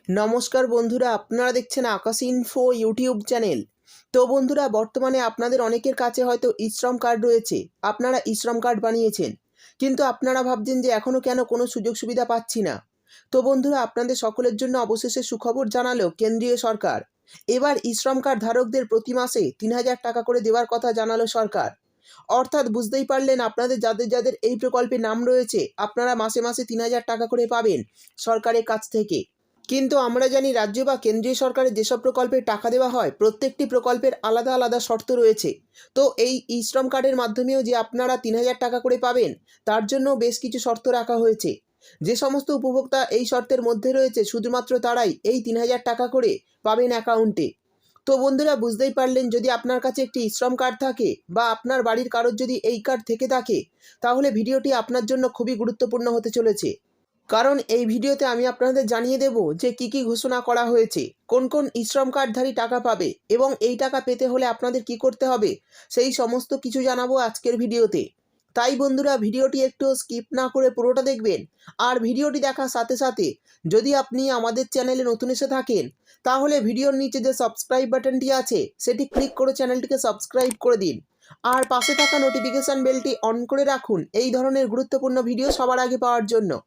নমস্কার বন্ধুরা, আপনারা দেখছেন আকাশ ইনফো ইউটিউব চ্যানেল। তো বন্ধুরা, বর্তমানে আপনাদের অনেকের কাছে হয়তো ই-শ্রম কার্ড রয়েছে। আপনারা ই-শ্রম কার্ড বানিয়েছেন, কিন্তু আপনারা ভাবছেন যে এখনও কেন কোনো সুযোগ সুবিধা পাচ্ছি না। তো বন্ধুরা, আপনাদের সকলের জন্য অবশেষে সুখবর জানালো কেন্দ্রীয় সরকার। এবার ই-শ্রম কার্ড ধারকদের প্রতি মাসে ৩,০০০ টাকা করে দেওয়ার কথা জানালো সরকার। অর্থাৎ বুঝতেই পারলেন, আপনাদের যাদের যাদের এই প্রকল্পে নাম রয়েছে, আপনারা মাসে মাসে ৩,০০০ টাকা করে পাবেন সরকারের কাছ থেকে। কিন্তু আমরা জানি, রাজ্য বা কেন্দ্রীয় সরকারের যেসব প্রকল্পে টাকা দেওয়া হয়, প্রত্যেকটি প্রকল্পের আলাদা আলাদা শর্ত রয়েছে। তো এই ই-শ্রম কার্ডের মাধ্যমেও যে আপনারা ৩,০০০ টাকা করে পাবেন, তার জন্য বেশ কিছু শর্ত রাখা হয়েছে। যে সমস্ত উপভোক্তা এই শর্তের মধ্যে রয়েছে, শুধুমাত্র তারাই এই ৩,০০০ টাকা করে পাবেন অ্যাকাউন্টে। তো বন্ধুরা, বুঝতেই পারলেন, যদি আপনার কাছে একটি ই-শ্রম কার্ড থাকে বা আপনার বাড়ির কারোর যদি এই কার্ড থেকে থাকে, তাহলে ভিডিওটি আপনার জন্য খুবই গুরুত্বপূর্ণ হতে চলেছে। কারণ এই ভিডিওতে আমি আপনাদের জানিয়ে দেব যে কী ঘোষণা করা হয়েছে, কোন কোন ই-শ্রম কার্ডধারী টাকা পাবে এবং এই টাকা পেতে হলে আপনাদের কি করতে হবে, সেই সমস্ত কিছু জানাবো আজকের ভিডিওতে। তাই বন্ধুরা, ভিডিওটি একটু স্কিপ না করে পুরোটা দেখবেন। আর ভিডিওটি দেখার সাথে সাথে যদি আপনি আমাদের চ্যানেলে নতুন এসে থাকেন, তাহলে ভিডিওর নিচে যে সাবস্ক্রাইব বাটনটি আছে সেটি ক্লিক করে চ্যানেলটিকে সাবস্ক্রাইব করে দিন। আর পাশে থাকা নোটিফিকেশান বেলটি অন করে রাখুন এই ধরনের গুরুত্বপূর্ণ ভিডিও সবার আগে পাওয়ার জন্য।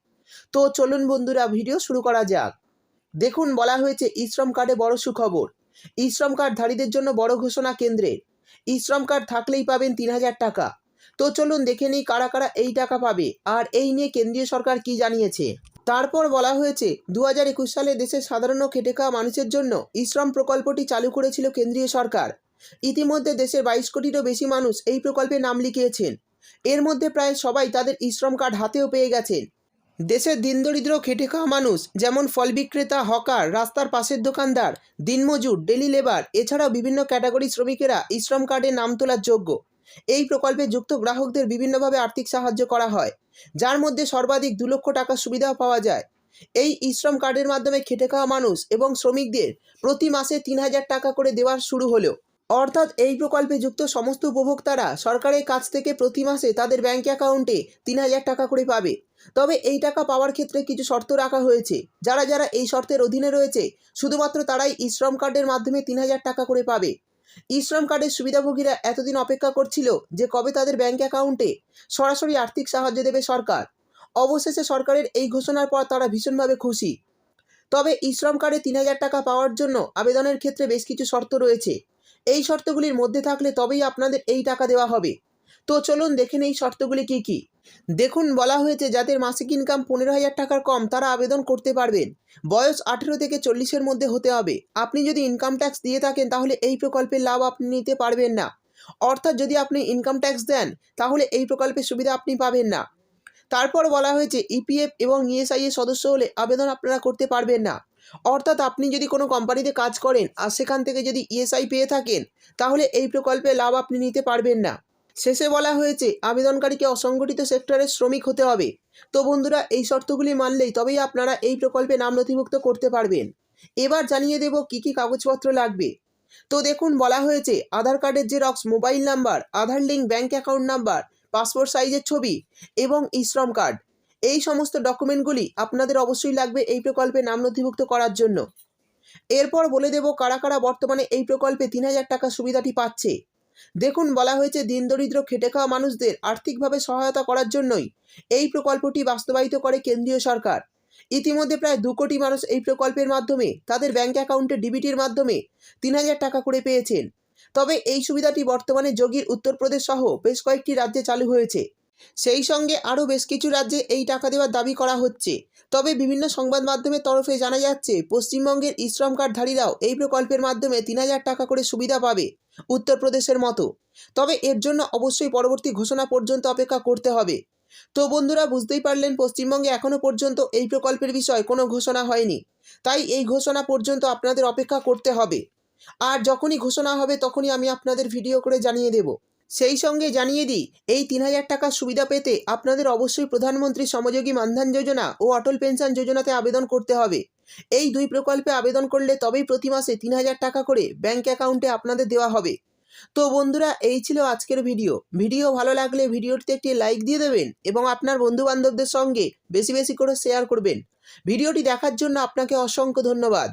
তো চলুন বন্ধুরা, ভিডিও শুরু করা যাক। দেখুন, বলা হয়েছে ই-শ্রম কার্ডে বড় সুখবর। ই-শ্রম কার্ডধারীদের জন্য বড় ঘোষণা কেন্দ্রের। ই-শ্রম কার্ড থাকলেই পাবেন ৩,০০০ টাকা। তো চলুন দেখে নিই কারা কারা এই টাকা পাবে আর এই নিয়ে কেন্দ্রীয় সরকার কি জানিয়েছে। তারপর বলা হয়েছে, ২০২১ সালে দেশের সাধারণ খেটে খাওয়া মানুষের জন্য ই-শ্রম প্রকল্পটি চালু করেছিল কেন্দ্রীয় সরকার। ইতিমধ্যে দেশের ২২ কোটিরও বেশি মানুষ এই প্রকল্পে নাম লিখিয়েছেন। এর মধ্যে প্রায় সবাই তাদের ই-শ্রম কার্ড হাতেও পেয়ে গেছেন। দেশের দিনদরিদ্র খেটে খাওয়া মানুষ, যেমন ফল বিক্রেতা, হকার, রাস্তার পাশের দোকানদার, দিনমজুর, ডেলি লেবার, এছাড়াও বিভিন্ন ক্যাটাগরির শ্রমিকেরা ই-শ্রম কার্ডে নাম তোলার যোগ্য। এই প্রকল্পে যুক্ত গ্রাহকদের বিভিন্নভাবে আর্থিক সাহায্য করা হয়, যার মধ্যে সর্বাধিক ২ লক্ষ টাকার সুবিধাও পাওয়া যায়। এই ই-শ্রম কার্ডের মাধ্যমে খেটে খাওয়া মানুষ এবং শ্রমিকদের প্রতি মাসে ৩,০০০ টাকা করে দেওয়া শুরু হলো। অর্থাৎ এই প্রকল্পে যুক্ত সমস্ত উপভোক্তারা সরকারের কাছ থেকে প্রতি মাসে তাদের ব্যাঙ্ক অ্যাকাউন্টে ৩,০০০ টাকা করে পাবে। তবে এই টাকা পাওয়ার ক্ষেত্রে কিছু শর্ত রাখা হয়েছে। যারা যারা এই শর্তের অধীনে রয়েছে, শুধুমাত্র তারাই ই-শ্রম কার্ডের মাধ্যমে ৩,০০০ টাকা করে পাবে। ই-শ্রম কার্ডের সুবিধাভোগীরা এতদিন অপেক্ষা করছিল যে কবে তাদের ব্যাঙ্ক অ্যাকাউন্টে সরাসরি আর্থিক সাহায্য দেবে সরকার। অবশেষে সরকারের এই ঘোষণার পর তারা ভীষণভাবে খুশি। তবে ই-শ্রম কার্ডে ৩,০০০ টাকা পাওয়ার জন্য আবেদনের ক্ষেত্রে বেশ কিছু শর্ত রয়েছে। এই শর্তগুলির মধ্যে থাকলে তবেই আপনাদের এই টাকা দেওয়া হবে। তো চলুন দেখে নেই শর্তগুলি কি কি। দেখুন, বলা হয়েছে যাদের মাসিক ইনকাম ১৫,০০০ টাকার কম তারা আবেদন করতে পারবেন। বয়স ১৮ থেকে ৪০-এর মধ্যে হতে হবে। আপনি যদি ইনকাম ট্যাক্স দিয়ে থাকেন, তাহলে এই প্রকল্পের লাভ আপনি নিতে পারবেন না। অর্থাৎ যদি আপনি ইনকাম ট্যাক্স দেন, তাহলে এই প্রকল্পের সুবিধা আপনি পাবেন না। তারপর বলা হয়েছে ইপিএফ এবং ইএসআই এর সদস্য হলে আবেদন আপনারা করতে পারবেন না। অর্থাৎ আপনি যদি কোনো কোম্পানিতে কাজ করেন আর সেখান থেকে যদি ইএসআই পেয়ে থাকেন, তাহলে এই প্রকল্পে লাভ আপনি নিতে পারবেন না। শেষে বলা হয়েছে আবেদনকারীকে অসংগঠিত সেক্টরের শ্রমিক হতে হবে। তো বন্ধুরা, এই শর্তগুলি মানলেই তবেই আপনারা এই প্রকল্পে নাম নথিভুক্ত করতে পারবেন। এবার জানিয়ে দেব কি কি কাগজপত্র লাগবে। তো দেখুন, বলা হয়েছে আধার কার্ডের xerox, mobile number, Aadhaar link, bank account number, passport সাইজের ছবি এবং ই-শ্রম কার্ড। এই সমস্ত ডকুমেন্টগুলি আপনাদের অবশ্যই লাগবে এই প্রকল্পে নাম নথিভুক্ত করার জন্য। এরপর বলে দেব কারা কারা বর্তমানে এই প্রকল্পে ৩,০০০ টাকা সুবিধাটি পাচ্ছে। দেখুন, বলা হয়েছে দিনদরিদ্র খেটে খাওয়া মানুষদের আর্থিকভাবে সহায়তা করার জন্যই এই প্রকল্পটি বাস্তবায়িত করে কেন্দ্রীয় সরকার। ইতিমধ্যে প্রায় ২ কোটি মানুষ এই প্রকল্পের মাধ্যমে তাদের ব্যাঙ্ক অ্যাকাউন্টে ডিবিটির মাধ্যমে ৩,০০০ টাকা করে পেয়েছেন। তবে এই সুবিধাটি বর্তমানে যোগীর উত্তরপ্রদেশ সহ বেশ কয়েকটি রাজ্যে চালু হয়েছে। সেই সঙ্গে আরও বেশ কিছু রাজ্যে এই টাকা দেওয়ার দাবি করা হচ্ছে। তবে বিভিন্ন সংবাদ মাধ্যমের তরফে জানা যাচ্ছে, পশ্চিমবঙ্গের ই-শ্রম কার্ডধারীরাও এই প্রকল্পের মাধ্যমে ৩,০০০ টাকা করে সুবিধা পাবে উত্তরপ্রদেশের মতো। তবে এর জন্য অবশ্যই পরবর্তী ঘোষণা পর্যন্ত অপেক্ষা করতে হবে। তো বন্ধুরা, বুঝতেই পারলেন, পশ্চিমবঙ্গে এখনও পর্যন্ত এই প্রকল্পের বিষয়ে কোনো ঘোষণা হয়নি। তাই এই ঘোষণা পর্যন্ত আপনাদের অপেক্ষা করতে হবে। আর যখনই ঘোষণা হবে তখনই আমি আপনাদের ভিডিও করে জানিয়ে দেব। সেই সঙ্গে জানিয়ে দিই, এই ৩,০০০ টাকার সুবিধা পেতে আপনাদের অবশ্যই প্রধানমন্ত্রী শ্রমযোগী মানধন যোজনা ও অটল পেনশন যোজনাতে আবেদন করতে হবে। এই দুই প্রকল্পে আবেদন করলে তবেই প্রতি মাসে ৩,০০০ টাকা করে ব্যাঙ্ক অ্যাকাউন্টে আপনাদের দেওয়া হবে। তো বন্ধুরা, এই ছিল আজকের ভিডিও ভালো লাগলে ভিডিওটিতে একটি লাইক দিয়ে দেবেন এবং আপনার বন্ধুবান্ধবদের সঙ্গে বেশি বেশি করে শেয়ার করবেন। ভিডিওটি দেখার জন্য আপনাকে অসংখ্য ধন্যবাদ।